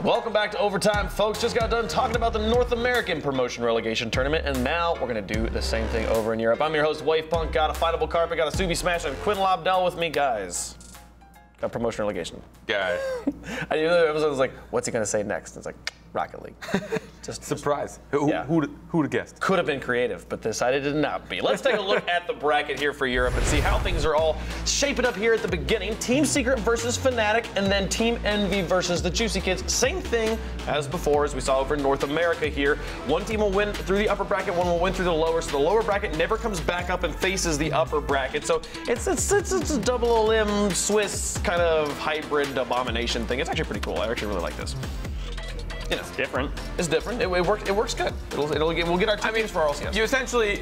Welcome back to Overtime, folks. Just got done talking about the North American Promotion Relegation Tournament, and now we're going to do the same thing over in Europe. I'm your host, Wave Punk. Got a fightable carpet, got a Subi Smash, and Quinn Lobdell with me, guys. Got Promotion Relegation. Guy. I knew the episode was like, what's he going to say next? It's like, Rocket League. Just surprise. Who'd have guessed? Could have been creative, but decided to not be. Let's take a look at the bracket here for Europe and see how things are all shaping up here at the beginning. Team Secret versus Fnatic, and then Team Envy versus the Juicy Kids. Same thing as before, as we saw over in North America here. One team will win through the upper bracket, one will win through the lower. So the lower bracket never comes back up and faces the upper bracket. So it's a double limb Swiss kind of hybrid abomination thing. It's actually pretty cool. I actually really like this. You know, it's different. It's different. It works good. We'll get our teams for RLCS. You essentially,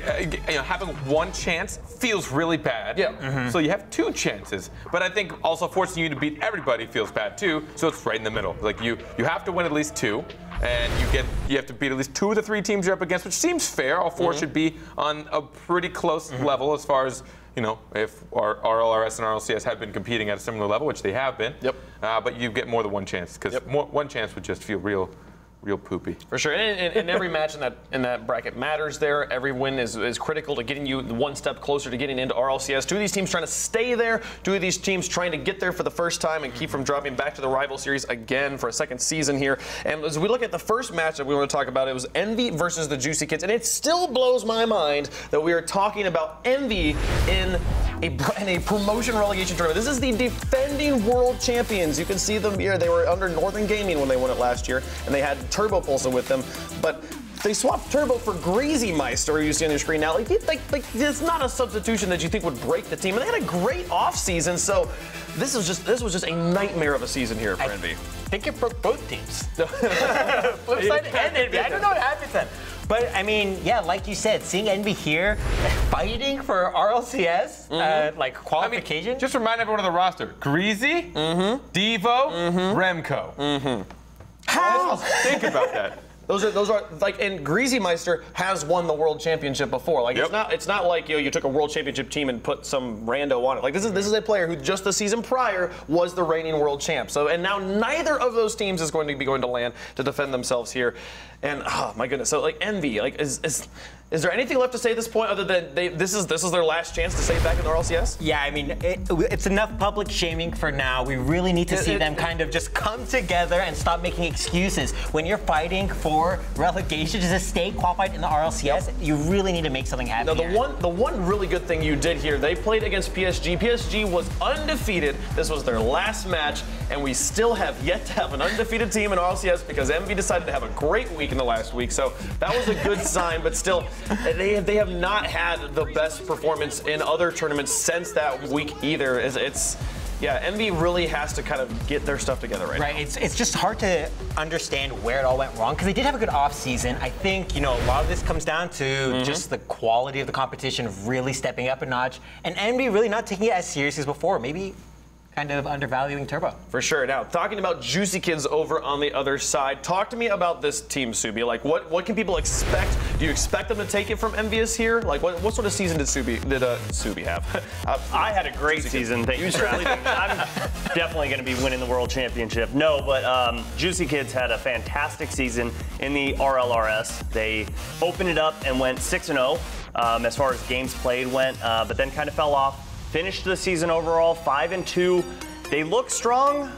having one chance feels really bad. Yeah. So you have two chances. But I think also forcing you to beat everybody feels bad too. So it's right in the middle. Like you have to win at least two, and you have to beat at least two of the three teams you're up against, which seems fair. All four should be on a pretty close level as far as, if our RLRS and RLCS have been competing at a similar level, which they have been. Yep. But you get more than one chance, because one chance would just feel real poopy. For sure, and every match in that bracket matters there. Every win is critical to getting you one step closer to getting into RLCS. Two of these teams trying to stay there. Two of these teams trying to get there for the first time and keep from dropping back to the rival series again for a second season here. And as we look at the first match that we want to talk about, it was Envy versus the Juicy Kids. And it still blows my mind that we are talking about Envy in a promotion relegation tournament. This is the defending world champions. You can see them here. They were under Northern Gaming when they won it last year, and they had Turbo Pulsar with them, but they swapped Turbo for Greasy Meister, you see on your screen now. Like it's not a substitution that you think would break the team. And they had a great offseason, so this was just a nightmare of a season here for Envy. I think it broke both teams. Flipside and Envy. I don't know what happened then. But, I mean, yeah, like you said, seeing Envy here fighting for RLCS, like qualification. I mean, just remind everyone of the roster. Greasy, Devo, Remco. How? Think about that. Those are like, and Greasy Meister has won the world championship before. Like it's not like you took a world championship team and put some rando on it. Like this is a player who just the season prior was the reigning world champ. So and now neither of those teams is going to be going to land to defend themselves here. And oh my goodness, so like Envy, like is there anything left to say at this point other than this is their last chance to stay back in the RLCS? Yeah, I mean it's enough public shaming for now. We really need to see them kind of just come together and stop making excuses. When you're fighting for relegation to stay qualified in the RLCS, you really need to make something happen. Now the one really good thing you did here, they played against PSG. PSG was undefeated. This was their last match, and we still have yet to have an undefeated team in RLCS because Envy decided to have a great week in the last week. So that was a good sign, but still, they have not had the best performance in other tournaments since that week either. Yeah, Envy really has to kind of get their stuff together right now. It's just hard to understand where it all went wrong because they did have a good off season. I think a lot of this comes down to just the quality of the competition really stepping up a notch, and Envy really not taking it as serious as before. Maybe kind of undervaluing Turbo. For sure. Now, talking about Juicy Kids over on the other side, talk to me about this team, Subi. Like, what can people expect? Do you expect them to take it from Envious here? Like, what sort of season did Subi have? I had a great season. Thank you, Charlie. I'm definitely going to be winning the World Championship. No, but Juicy Kids had a fantastic season in the RLRS. They opened it up and went 6-0 as far as games played went, but then kind of fell off. Finished the season overall 5-2. They look strong,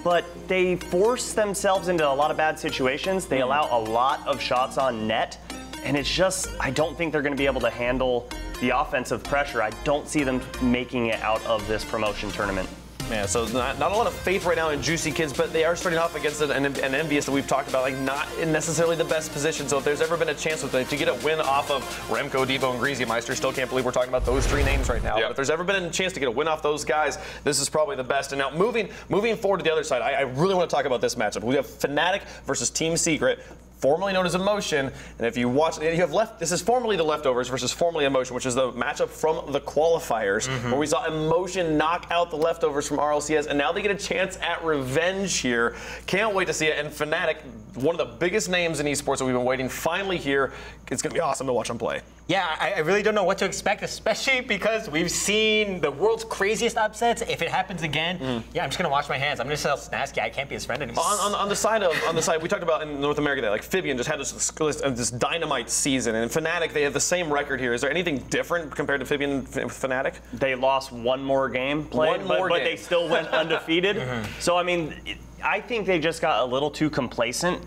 but they force themselves into a lot of bad situations. They allow a lot of shots on net, and it's just, I don't think they're going to be able to handle the offensive pressure. I don't see them making it out of this promotion tournament. Yeah, so not a lot of faith right now in Juicy Kids, but they are starting off against an Envious that we've talked about, like not in necessarily the best position. So if there's ever been a chance with to get a win off of Remco, Devo, and Greasy Meister, still can't believe we're talking about those three names right now. Yep. But if there's ever been a chance to get a win off those guys, this is probably the best. And now moving forward to the other side, I really want to talk about this matchup. We have Fnatic versus Team Secret. formerly known as Emotion. And if you watch, you have left. This is formerly the Leftovers versus formerly Emotion, which is the matchup from the qualifiers, where we saw Emotion knock out the Leftovers from RLCS, and now they get a chance at revenge here. Can't wait to see it. And Fnatic, one of the biggest names in esports that we've been waiting, finally here. It's going to be awesome to watch them play. Yeah, I really don't know what to expect, especially because we've seen the world's craziest upsets. If it happens again, yeah, I'm just gonna wash my hands. I'm gonna tell Snasky I can't be his friend anymore. On the side, we talked about in North America that like Phibian just had this dynamite season, and in Fnatic they have the same record here. Is there anything different compared to Phibian with Fnatic? They lost one more game played, but they still went undefeated. So I mean, I think they just got a little too complacent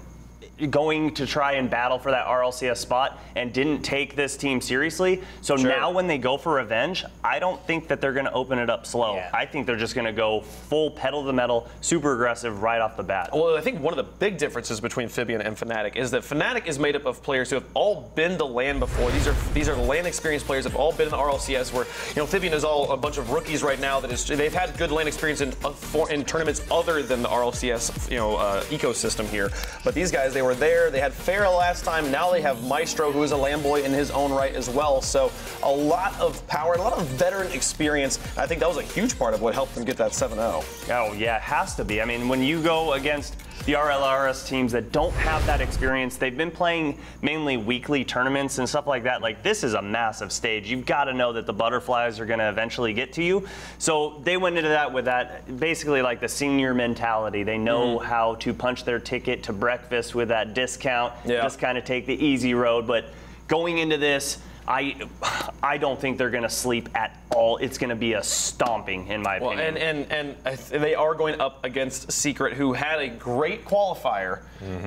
going to try and battle for that RLCS spot and didn't take this team seriously. So now when they go for revenge, I don't think that they're going to open it up slow. Yeah. I think they're just going to go full pedal to the metal, super aggressive right off the bat. Well, I think one of the big differences between Phibian and Fnatic is that Fnatic is made up of players who have all been to LAN before. These are LAN experienced players who have all been in the RLCS, where Phibian is all a bunch of rookies right now they've had good LAN experience in tournaments other than the RLCS ecosystem here. But these guys, they were there. They had Farrell last time. Now they have Maestro, who is a LAN boy in his own right as well. So a lot of power and a lot of veteran experience. I think that was a huge part of what helped them get that 7-0. Oh, yeah, it has to be. I mean, when you go against the RLRS teams that don't have that experience, they've been playing mainly weekly tournaments and stuff like that. Like, this is a massive stage. You've got to know that the butterflies are going to eventually get to you. So they went into that with that basically like the senior mentality. They know how to punch their ticket to breakfast with that discount, just kind of take the easy road. But going into this, I don't think they're going to sleep at all. It's going to be a stomping, in my opinion. And they are going up against Secret, who had a great qualifier,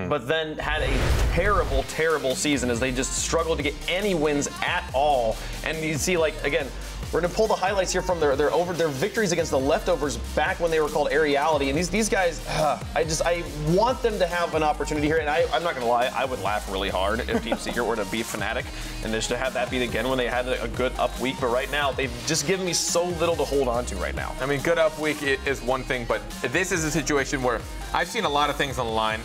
but then had a terrible, terrible season as they just struggled to get any wins at all. And you see, like, again, we're going to pull the highlights here from their victories against the Leftovers back when they were called Aeriality. And these guys, I want them to have an opportunity here. And I'm not going to lie, I would laugh really hard if Team Secret were to beat Fnatic and just to have that be again when they had a good up week. But right now, they've just given me so little to hold on to right now. I mean, good up week is one thing, but this is a situation where I've seen a lot of things on the line,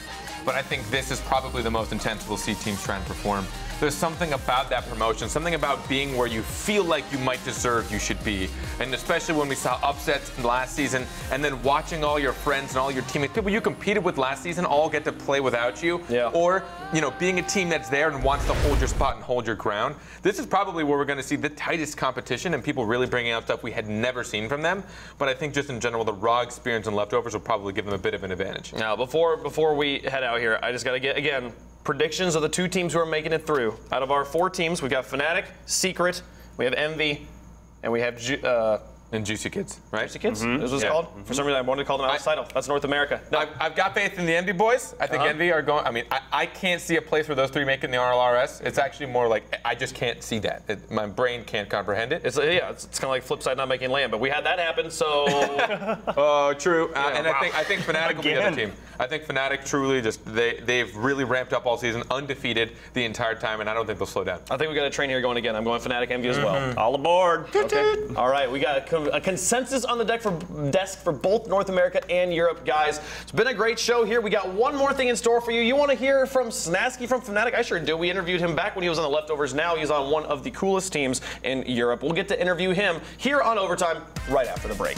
but I think this is probably the most intense we'll see teams try and perform. There's something about that promotion, something about being where you feel like you might deserve you should be. And especially when we saw upsets last season, and then watching all your friends and all your teammates, people you competed with last season, all get to play without you. Yeah. Or, being a team that's there and wants to hold your spot and hold your ground. This is probably where we're going to see the tightest competition and people really bringing out stuff we had never seen from them. But I think just in general, the raw experience and Leftovers will probably give them a bit of an advantage. Now, before we head out here, I just got to get, again, predictions of the two teams who are making it through. Out of our 4 teams, we've got Fnatic, Secret, we have Envy, and we have And Juicy Kids, right? Juicy Kids? This was called? For some reason, I wanted to call them outside. That's North America. No. I've got faith in the Envy boys. I think Envy are going. I mean, I can't see a place where those 3 make it in the RLRS. It's actually more like I just can't see that. My brain can't comprehend it. It's kind of like Flipside not making land, but we had that happen, so. Oh, true. And I think Fnatic will be the other team. I think Fnatic truly they've really ramped up all season, undefeated the entire time, and I don't think they'll slow down. I think we got a train here going again. I'm going Fnatic Envy as well. All aboard. Okay. All right, we got a consensus on the desk for both North America and Europe, guys. It's been a great show here. We got one more thing in store for you. You want to hear from Snasky from Fnatic? I sure do. We interviewed him back when he was on the Leftovers. Now he's on one of the coolest teams in Europe. We'll get to interview him here on Overtime right after the break.